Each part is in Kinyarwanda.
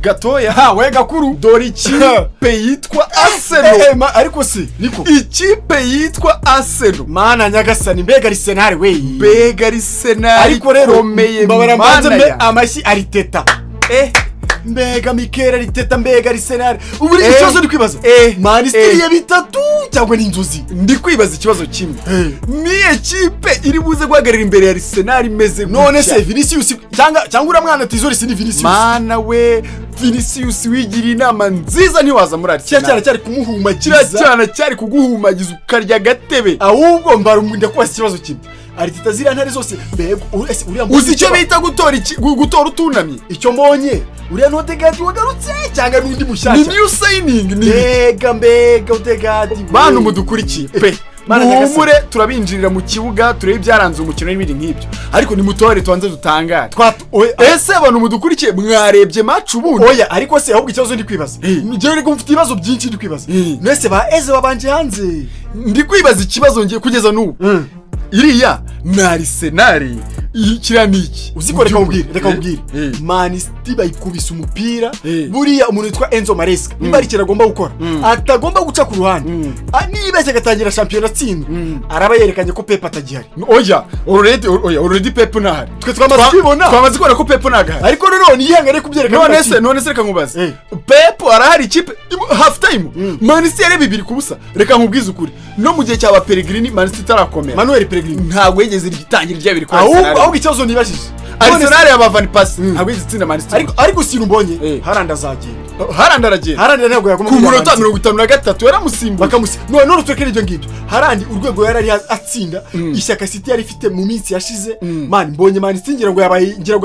gatoya ha we gakuru dore ikipe yitwa Arsenal ariko si niko ikipe yitwa Arsenal mana nyagasani mbega Arsenal we mbega Arsenal ariko rero komeye mbanze mbe amashyi Arteta mbega Mikel Arteta mbega Arsenal ubu ni ikibazo ndi kwibaza Man City ya bitatu cyangwa ni inzozi ndi kwibaza ikibazo kimwe ni ekipe iri buze guhagarira imbere ya Arsenal imeze none se Vinicius cyangwa uramwana Tzolis ni Vinicius mana we Vinicius wigira inama nziza ntiwaza muri Arsenal cyari kumuhumagiza cyari kuguhumagiza ukarya gatebe ahubwo mbarumunda kwasa ikibazo kimwe Arteta zira ntare zose mbega uzi icyo bita gutora utunamye icyo mbonye uriya Odegaard wagarutse cyangwa n'undi mushyashya ni new signing ni mbega Odegaard bantu mudukurikiye pe muhumure turabinjirira mu kibuga turebe ibyaranze umukino n'ibindi nk'ibyo ariko ni mutore twanze dutangara ese abantu mudukurikiye mwarebye match ubundi oya ariko se ahubwo ikibazo ndi kwibaza ngiye rego mfite ibibazo byinshi ndi kwibaza nese babanje hanze ndi kwibaza ikibazo ngiye kugeza n'ubu iriya na Arsenal ikira niki uziko reka ubwire Man City bayikubise umupira buriya umuntu witwa Enzo Maresca niba ari kiragomba gukora atagomba guca ku ruhande niba cyagatangira championnat tsinda araba yerekanye ko Pep atagihari oya already Pep nahari twe twamaze kwibona twamaze kubona ko Pep nagahari ariko rero niyihangane kubyerekana none se reka nkubaze Pep arahari ikipe half time Man City yari 2-0 reka nkubwize ukuri no mu gihe cyaba Pellegrini Man City tarakomera Manuel Pellegrini ntabwo yegeze igitangira ryabiri kwa Arsenal ahubwo ikibazo nibashije Arsenal yaba Van Persie ntabwo yigitsinda Man City ariko si rumbonye Haaland azagenda Haaland aragenda Haaland ntabwo yagomba ku munota 53 yaramusimbuye bakamusimbuye none twekere ibyo ngibyo Haaland urwego yari atsinda ishyaka City yari ifite mu minsi yashize man mbonye Man City ngira ngo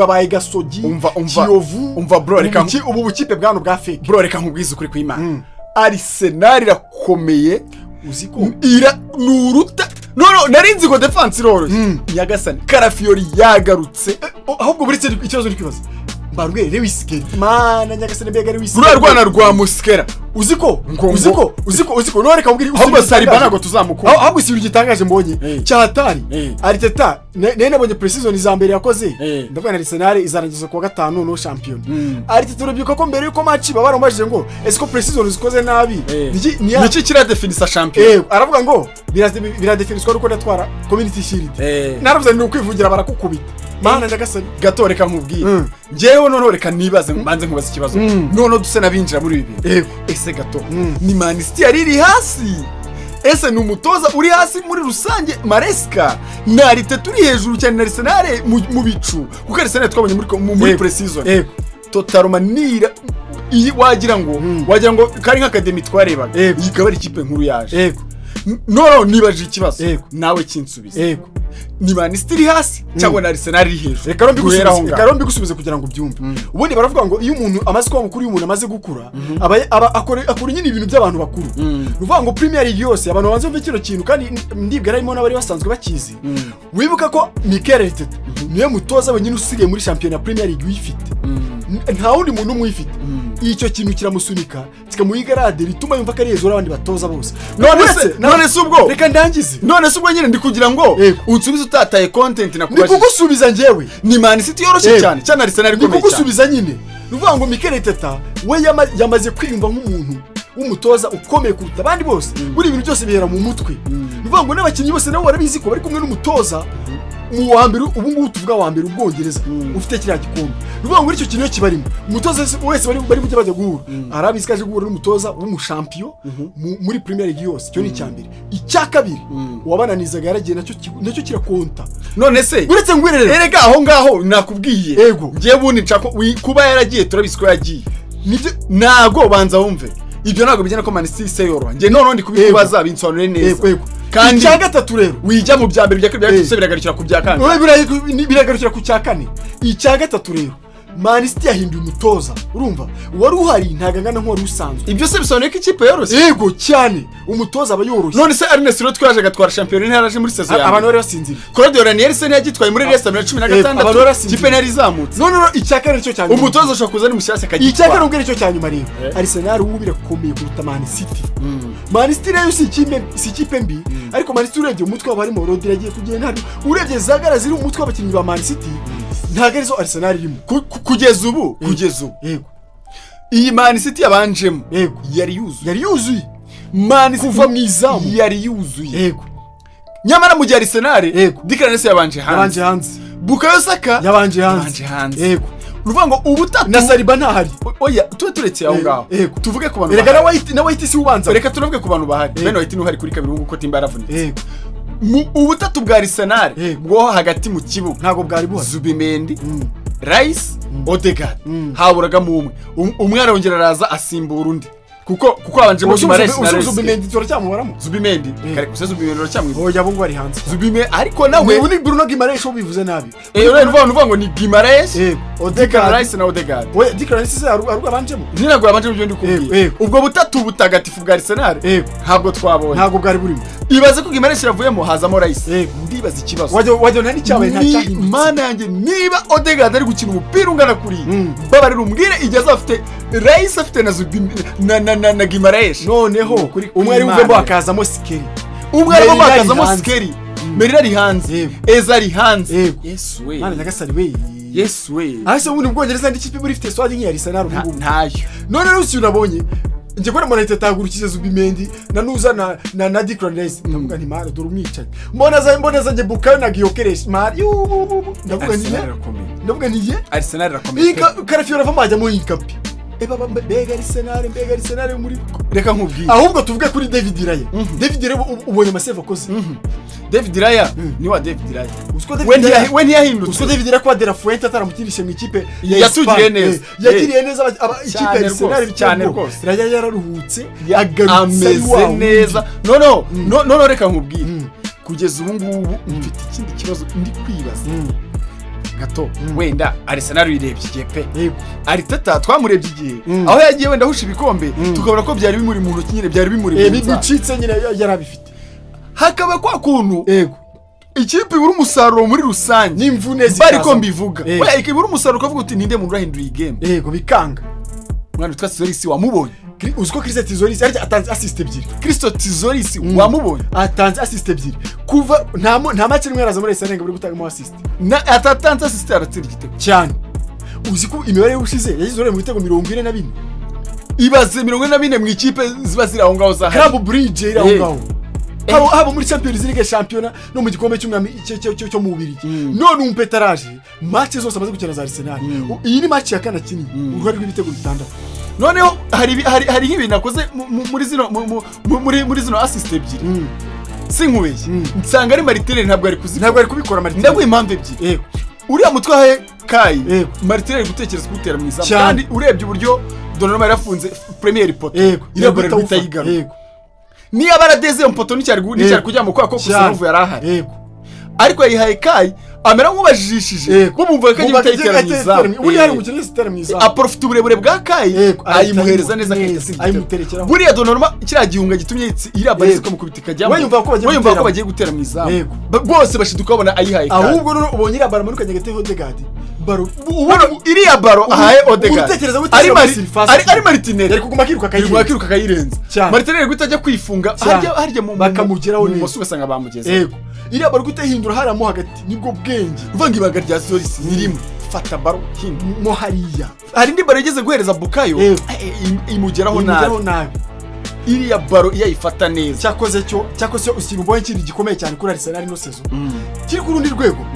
yabaye gasogi umva bro reka ubu bukipe bwano bwa fake bro reka nkubwize ukuri kw'Imana Arsenal irakomeye uziko nuruta no narinzi ko defense iroroshye Nyagasani Karafiori yagarutse ahubwo buri ikibazo ndi kwibaza mbarwe Lewis Kelly mana Nyagasani mbega Lewis rwana rwa Muskera uziko none reka ubwire ahubwo Saliba ntago tuzamukura ahubwo si gitangaje mbonye cyahatari Arteta nene bonye precision za mbere yakoze ndavuga na Arsenal izarangiza ku 5 no champion Arteta urubyuka ko mbere yuko match babarombaje ngo ese ko precision zikoze nabi niki kira definisa champion aravuga ngo biradefiniswa uko natwara community shield naravuze ni ukwivugira barakukubita mana Nyagasani gato reka nkubwiye ngewe none reka nibaze mbanze nkubaza ikibazo none duse nabinjira muri ibi ese gato ni Man City yari hasi ese ni umutoza uri hasi muri rusange Maresca na Arteta uri hejuru cyane na Arsenal mu bicu kuko Arsenal twabonye muri pre-season totaromanira wagira ngo kari nk'akademi twarebaga ikaba ari ikipe nkuru yaje no nibaje ikibazo nawe kinsubize ni Man City iri hasi cyangwa na Arsenal iri hejuru reka rombi gusubize kugira ngo byumve ubundi baravuga ngo iyo umuntu amaze kuba mukuru y'umuntu amaze gukura akora nyine ibintu by'abantu bakuru uvuga ngo Premier League yose abantu banze bumve kino kintu kandi ndibwa arimo n'abari basanzwe bakizi wibuka ko Mikel Arteta niwe mutoza wenyine usigaye muri championnat Premier League uyifite nta wundi muntu umwifite icyo kintu kiramusunika kikamuyigarade rituma yumva ko ari hejuru abandi batoza bose none se ubwo reka ndangize none se ubwo nyine ndi kugira ngo unsubize utataye content nakubajije kugusubiza njyewe ni Man City yoroshye cyane Arsenal ikomeye cyane kugusubiza nyine nuvuga ngo Mikel Arteta we yamaze kwiyumva nk'umuntu w'umutoza ukomeye kuruta abandi bose buri ibintu byose bihera mu mutwe nuvuga ngo n'abakinnyi bose nabo barabizi ko bari kumwe n'umutoza mu wa mbere ubu ngubu tuvuga wa mbere ubwongereza ufite kiriya gikombe nuvuga ngo icyo kintu kibarimo umutoza wese bari mujye bajya guhura arabizi kaje guhura n'umutoza w'umushampion muri Premier League yose cyo ni cyambere icya kabiri wabananizaga yaragiye nacyo kirakonta none se uretse ngwirere erega aho ngaho nakubwiye ngiye bundi nshaka kuba yaragiye turabisiko yagiye nago banza wumve ibyo nago bijyana ko Man City se yoro ngiye none ndi kubikubaza binsobanure neza kandi cya gatatu rero wijya mu bya mbere bya kabiri byose biragarukira ku bya kane biragarukira ku cya kane icya gatatu rero Man City yahinduye umutoza urumva wari uhari ntagangana nk'uwari usanzwe ibyo se bisobanuye ko ikipe yoroshye yego cyane umutoza aba yoroshye none se Arne Slot twaje gatwara champion ntaraje muri saison ya abantu bari basinzira Claudio Ranieri se yagitwaye muri Leicester 2016 ikipe ntari izamutse none icya kane cyo cyane umutoza ashobora kuza ni mushyashya akagitwara icya kane ubwo cyo cyanyuma rero Arsenal ubu birakomeye kuruta Man City Man City rero si ikipe mbi ariko Man City urebye umutwe w'abarimo Rodri yagiye kugenda hano urebye zagara ziri umutwe w'abakinnyi ba Man City ntago arizo Arsenal irimo kugeza ubu yego iyi Man City yabanjemo yego yari yuzuye Man City kuva mu izamu yari yuzuye yego nyamara mu gihe Arsenal Declan Rice yabanje hanze Bukayo Saka yabanje hanze yego uruvuga ngo ubutatu na Saliba ntahari oya turetse aho ngaho tuvuge ku bantu reka na White si ubanza reka tuvuge ku bantu bahari Ben White nuhari kuri kabiri nguko Timba yaravunitse ubutatu bwa Arsenal bwo hagati mu kibuga ntago bwari buhari Zubimendi Rice Odegaard haburaga mu umwe arongera araza asimbura undi kuko abanje mu Gimaresh na Zubimendi turacyamubaramo Zubimendi kare kuze Zubimendi uracyamwiza oya bo ngo ari hanze Zubimendi ariko nawe uri Bruno Gimaresh bivuze nabi uvuga ngo ni Gimaresh Odegaard Rice na Odegaard oya Declan Rice se aruga abanjemo ninago abanje mu byo ndi kubwiye ubwo butatu butagatifu bwa Arsenal ntabwo twabonye ntabwo bwari burimo ibaze ko Gimaresh yavuyemo hazamo Rice ndibaza ikibazo wajyo nani cyabaye nta cyahindutse mana yanjye niba Odegaard ari gukina umupira ungana kuri babarira umbwire igeze afite Rice afite na Zubimendi na Gimaresh noneho umwe ari uvemo akazamo Sikeri umwe ari uvemo akazamo Sikeri Merira ari hanze Eza ari hanze Yesu we mana nyagasani we Yesu we ahise ubundi Bwongereza ndi kipe muri fite swadi nk'iya Arsenal ntayo none rero usi unabonye nje kora mona itatagurukije Zubimendi na nuza na Declan Rice ndavuga nti mara dore umwicaye mbona za nje Bukayo na Yakoresheje ndavuga ni ye Arsenal rakomeye Karafiyo rava majya mu yikapi mbega Arsenal muri reka nkubwiye ahubwo tuvuge kuri David Raya David Raya ubonye amasave akoze David Raya ni wa David Raya we ntiyahindutse usko David Raya kwa De La Fuente ataramukirishe mu ikipe yatugiriye neza ikipe ya Arsenal cyane rwose Raya yararuhutse ameze neza no reka nkubwiye kugeza ubu ngubu mfite ikindi kibazo ndi kwibaza gato wenda Arsenal yirebye igihe pe Arteta twamurebye igihe aho yagiye wenda husha ibikombe tukabona ko byari bimuri mu ntoki nyine byari bimuri bicitse nyine yarabifite hakaba kwa kuntu ikipe ibura umusaruro muri rusange n'imvune bari ko mbivuga oya ikibura umusaruro ukavuga uti ninde mu rahinduye game bikanga mwana twase Tzolis wamubonye uziko Tzolis atanze assist ebyiri Tzolis wamubonye atanze assist ebyiri kuva nta match rimwe araza muri Arsenal buri gutanga assist atatanze assist aratsinda igitego cyane uziko imibare y'ushize yagize mu bitego 44 ibaze 44 mu ikipe ziba ziri aho ngaho za Club Bridge iri aho ngaho haba muri Champions League championa no mu gikombe cy'umwami cyo mu Bubiligi none umpetaraje match zose amaze gukina za Arsenal iyi ni match ya kana kinini uruhare rw'ibitego bitandatu noneho hari nk'ibintu nakoze muri zino assist ebyiri sinkubeshye nsanga ari Martinelli ntabwo ari kubikora Martinelli ndaguye impamvu ebyiri uriya mutwe ahe Kai Martinelli gutekereza kutera mu izamu kandi urebye uburyo Donnarumma yarafunze Premier Poto irabara rwitayigaru niya baradeze mpoto n'icyari kujya mu kwa ko kusavu yarahari ariko yayihaye Kai amera nk'ubajishije bumva ko agiye gutera mu izamu uri hari umukino w'isitera mu izamu aprofite uburebure bwa Kai ayimuhereza neza ayimuterekeraho buriya Donnarumma kiriya gihunga gitumye iriya barize ko mukubita ikajyamo wayumva ko bagiye gutera mu izamu bose bashiduka babona ayihaye Kai ahubwo none ubonye iriya baro manukanye gateho Odegaard baro iriya baro ahaye Odegaard ari Martinelli yari kuguma kiruka kayirenza Martinelli gutajya kwifunga harya mu bakamugeraho mu musu basanga bamugeze iriya baro gutahindura haramo hagati nibwo bwenge uvanga ibanga rya Tzolis nirimo fata baro mo hariya hari indi baro igeze guhereza Bukayo imugeraho nabi iriya baro yayifata neza cyakoze ushyira ubonye kiri gikomeye cyane kuri Arsenal no sezo kiri ku rundi rwego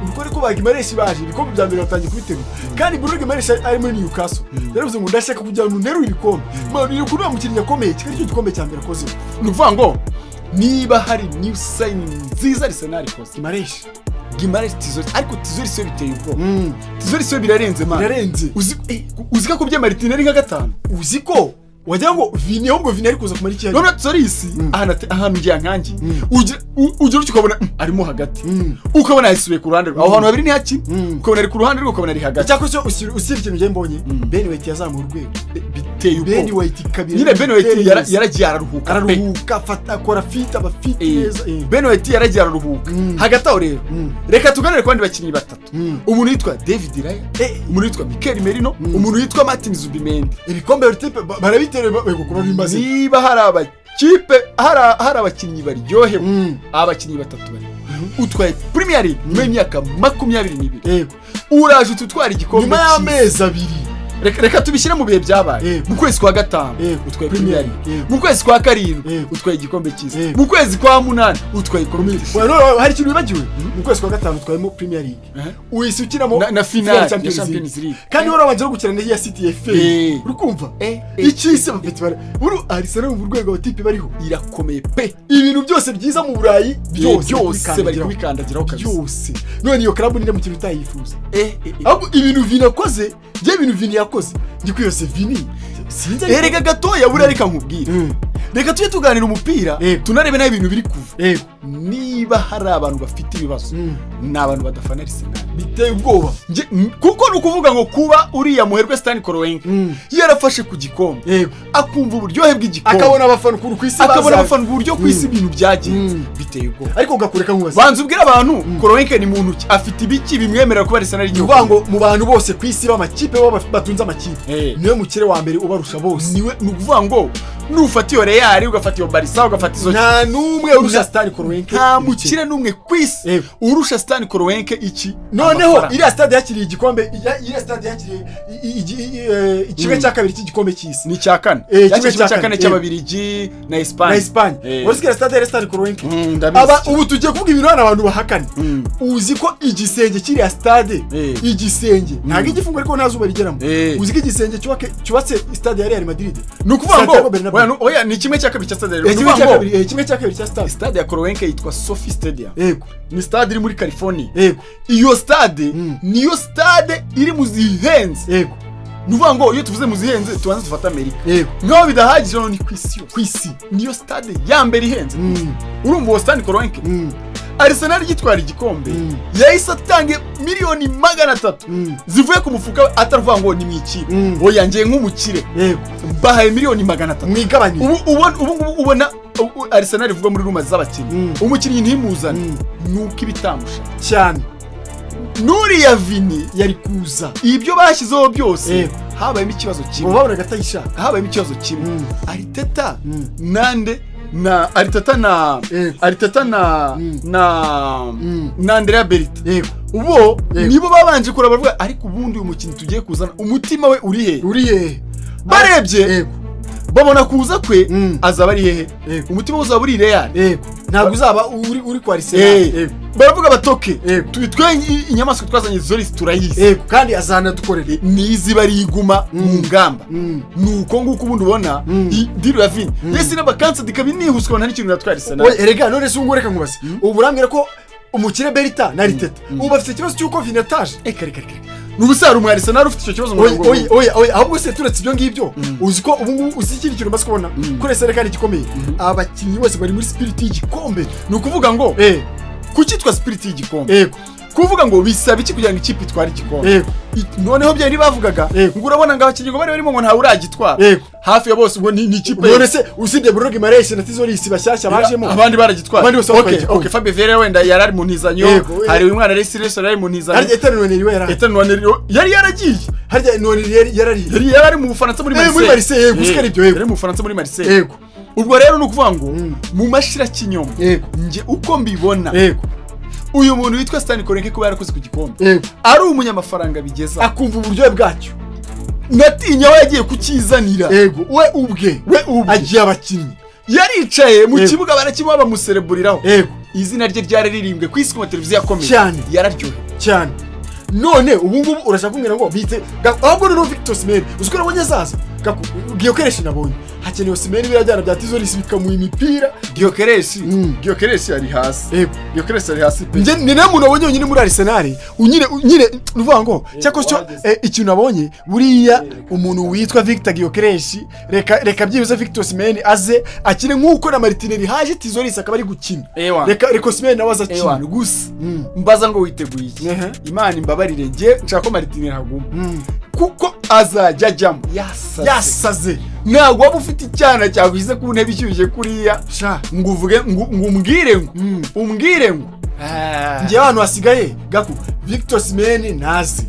ukore ko Gimaresh baje ibikombe bya mbere batangiye kubitego kandi Bruno Gimaresh ari muri Newcastle yaravuze ngo ndashaka kujya mu nteru ibikombe mani yo kuba mukinnyi yakomeye kiri cyo gikombe cya mbere akoze nuvuga ngo niba hari new sign nziza Arsenal ikoze Gimaresh Tzolis ariko Tzolis biteye ubwoba Tzolis birarenze man birarenze uzika ko bya Martinelli nka gatanu uziko wagira ngo Vini ahubwo Vini ari kuza kumara iki none Tzolis ahantu ngiye nkangi ugira ukabona arimo hagati ukabona yisubiye ku ruhande aho hantu habiri ni haki ukabona ari ku ruhande rwo ukabona ari hagati cyakoze usira ikintu ngiye mbonye Ben White yazamuye urwego biteye ubwoba Ben White kabiri nyine Ben White yaragiye araruhuka afata akora fit abafite neza Ben White yaragiye araruhuka hagati aho rero reka tuganire ku bandi bakinnyi batatu umuntu yitwa David Raya umuntu yitwa Mikel Merino umuntu yitwa Martin Zubimendi ibikombe bitipe barabitera kuba bimbaze niba hari abakipe hari abakinnyi baryohewe abakinnyi batatu bari utwaye Premier League mu myaka 22 uraje ututwara igikombe nyuma y'amezi abiri reka tubishyire mu bihe byabaye mu kwezi kwa gatanu utwaye Premier League mu kwezi kwa karindwi utwaye igikombe cy'isi mu kwezi kwa munani utwaye igikombe cy'isi hari ikintu wibagiwe mu kwezi kwa gatanu utwayemo Premier League uhise ukinamo na finale ya Champions League kandi warabanje no gukina n'iya City FA urukumva icyise bafite bara Arsenal mu rwego abakipe bariho irakomeye pe ibintu byose byiza mu Burayi byose bari kubikandagiraho kabisa byose none iyo club nire mu kintu utayifuza ahubwo ibintu Vini je ibintu Vini yakoze ndikwiyose Vini sinzi reka gatoya buri reka nkubwira reka tujye tuganira umupira tunarebe nayo ibintu biri kuva niba hari abantu bafite ibibazo n'abantu badafana Arsenal biteye ubwoba kuko nukuvuga ngo kuba uriya muherwe Stan Kroenke yarafashe ku gikombe akumva uburyohe bw'igikombe akabona abafana ku kwisi akabona abafana uburyo kwisi ibintu byagenze biteye ubwoba ariko ugakureka nkubaza banze ubwira abantu Kroenke ni muntu ki afite ibiki bimwemerera kuba Arsenal igihugu ngo mu bantu bose kwisi b'amakipe batunze amakipe niwe mukire wa mbere ubarusha bose niwe nukuvuga ngo nufata iyo Real ugafata iyo Barca ugafata izo nta numwe urusha Stan Kroenke nta mukire numwe kwisi urusha Stan Kroenke iki noneho iriya stade yakiriye igikombe iriya stade yakiriye ikibe cya kabiri cy'igikombe cy'isi ni cya kane cya kane cy'ababirigi na Espagne wasigira stade ya Stan Kroenke aba ubu tugiye kuvuga ibintu abantu bahakana uzi ko igisenge kiriya stade igisenge ntago igifungo ariko nta zuba rigeramo uzi ko igisenge cyubatse stade ya Real Madrid nukuvuga ngo oya ni kimwe cya kabiri cya stade kimwe cya kabiri cya stade ya Kroenke yitwa Sophie Stadium ni stade iri muri California iyo stade niyo stade iri mu zihenze nuvuga ngo iyo tuvuze mu zihenze tubanze dufata Amerika nkaho bidahagije no ni kwisi niyo stade ya mbere ihenze urumva uwo Stan Kroenke Arsenal yitwara igikombe yahise atanga miliyoni 300 zivuye ku mufuka ataruvuga ngo ni mwiki oya ngiye nk'umukire bahaye miliyoni 300 mwigabanye ubu ubona Arsenal ivuga muri ruma z'abakinnyi umukinnyi ntimuzana nuko ibitamusha cyane nuriya Vini yari kuza ibyo bashyizeho byose habayemo ikibazo kimwe babonaga atayishaka habayemo ikibazo kimwe Arteta nande na Arteta na Andrea Berti ubo nibo babanje kuraba bavuga ariko ubundi uyu mukinnyi tugiye kuzana umutima we urihe barebye babona kuza kwe azaba ari hehe umutima uzaba uri Real ntabwo uzaba uri kwa Arsenal baravuga batoke tubitwe inyamaswa twazanye Tzolis turayizi kandi azana dukorera niziba riguma mu ngamba nuko nguko ubundi ubona diro ya Vini yesi n'abakansa dikabinihuswa nta n'ikintu natwara Arsenal erega none se ungureka nkubase ubu urambwira ko umukire Berta na Arteta ubu bafite ikibazo cy'uko Vini ataje kare n'ubusara umwe Arsenal ufite icyo kibazo ngo oya ahubwo se turetse ibyo ngibyo uzi ko ubu ngubu uzi ikindi kintu basi kubona kuri Arsenal kandi gikomeye abakinnyi bose bari muri spirit y'igikombe ni ukuvuga ngo kucyitwa spirit y'igikombe kuvuga ngo bisaba iki kugira ngo ikipe itware igikombe noneho byari bavugaga ngo urabona ngo abakinnyi ngo bari barimo ngo ntawe uragitwara hafi ya bose ngo ni ikipe none se usibye Bruno Guimaraes na Tzolis bashyashya bajemo abandi baragitwara okay Fabio Vieira wenda yarari mu ntizanyo hari uyu mwana Reis yari mu ntizanyo harya Eternel yari yaragiye harya yari mu Bufaransa muri Marseille gusikara ibyo yari mu Bufaransa muri Marseille ubwo rero nukuvuga ngo mu mashira kinyoma nge uko mbibona uyu muntu witwa Stan Kroenke kuba yarakoze ku gikombe ari umunyamafaranga bigeza akumva uburyohe bwacyo natinya we yagiye kukizanira we ubwe agiye abakinnyi yaricaye mu kibuga barakimuha bamusereburiraho izina rye ryararirimbwe ku isi ku mateleviziyo akomeye yararyohe cyane none ubu ngubu urashaka kumbwira ngo bite ahubwo no Victor Osimhen uziko nabonye azaza Yakoresheje nabonye hakenewe Osimhen birajyana bya Tzolis bikamuha imipira Yakoresheje ari hasi Yakoresheje ari hasi pe ni nawe muntu wabonye nyine muri Arsenal unyine nuvuga ngo cyakosho ikintu nabonye buriya umuntu witwa Victor Yakoresheje reka byibuze Victor Osimhen aze akine nkuko na Martinelli haje Tzolis akaba ari gukina reka Osimhen nawe azakina gusa mbaza ngo witeguye iki Imana imbabarire nge nshaka ko Martinelli haguma kuko azajya ajyamo yasaze ntabwo waba ufite icyana cyagwize ku ntebe ishyushye kuriya ngo uvuge ngo umbwire ngo ngiye abantu hasigaye gaku Victor Osimhen nazi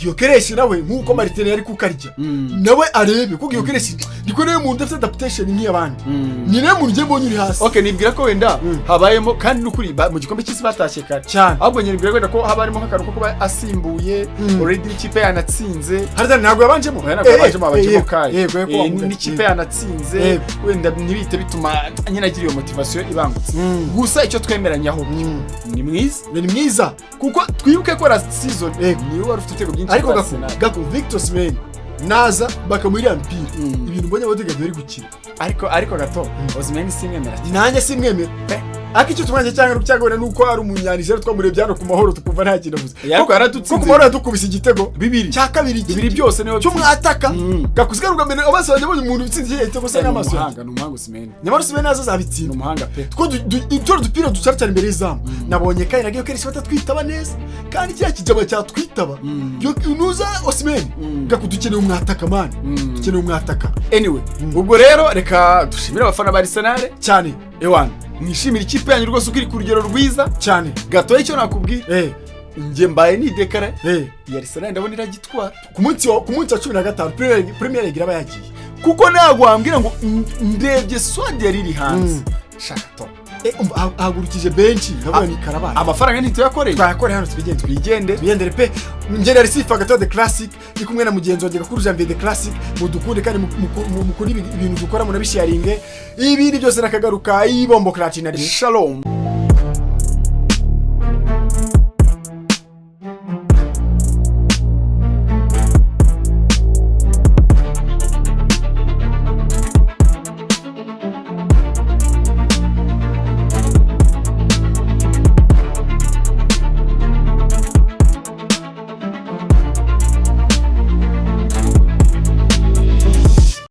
Yakoresheje nawe nkuko Martin yari kukarya nawe arebe ko Yakoresheje ndiko nawe mu ndafite adaptation nk'iyabandi ni nawe mu ngiye mbonye uri hasi okay nibwira ko wenda habayemo kandi n'ukuri mu gikombe cy'isi batashye kare cyane ahubwo nibwira wenda ko habarimo nk'akantu ko kuba asimbuye already ikipe yanatsinze harda ntabwo yabanjemo abajemo kaye n'ikipe yanatsinze wenda nibite bituma nyina agira iyo motivation ibangutse gusa icyo twemeranyaho ni mwiza kuko twibuke ko last season niwe wari ufite utego byinshi ariko gako Victor Osimhen naza bakamurira mpira ibintu mbonye Odegaard bari gukina ariko gato Osimhen simwemera nanjye simwemera Aki cyo tumanje cyangwa rucyagora nuko ari umunyanije twamurebye hano ku mahoro tukumva nta kintu avuze yako yaradutsinze kuko mahoro yadukubise igitego bibiri cya kabiri byose niho cyo mwataka gakusiga rugambene abase banje bonye umuntu utsinze igitego se n'amaso n'umuhanga Osimhen nyamara Osimhen nazo zabitsinda umuhanga pe two dupira ducarcara imbere y'izamu nabonye kandi nagiye keretse batatwitaba neza kandi cya kijama cyatwitaba yo nuza Osimhen gakudukeneye umwataka man dukeneye umwataka anyway ubwo rero reka dushimira abafana ba Arsenal cyane ewana nishimira ikipe yanyu rwose ukiri ku rugero rwiza cyane gato icyo nakubwira nge mbaye ni dekara ya Arsenal ndabona iragitwara ku munsi wa 15 Premier League iraba yagiye kuko nagwa wambwira ngo ndebye swadi yari iri hanze shaka to ahagurukije benshi nkabona ni Karabara amafaranga ntituyakoreye twayakoreye hano twigendere pe ngende resifa gato the classic ni kumwe na mugenzi wanjye gakuru Janvier the classic mudukunde kandi mukuri ibintu dukora munabisharinge ibindi byose nakagaruka ibombo clutch na shalom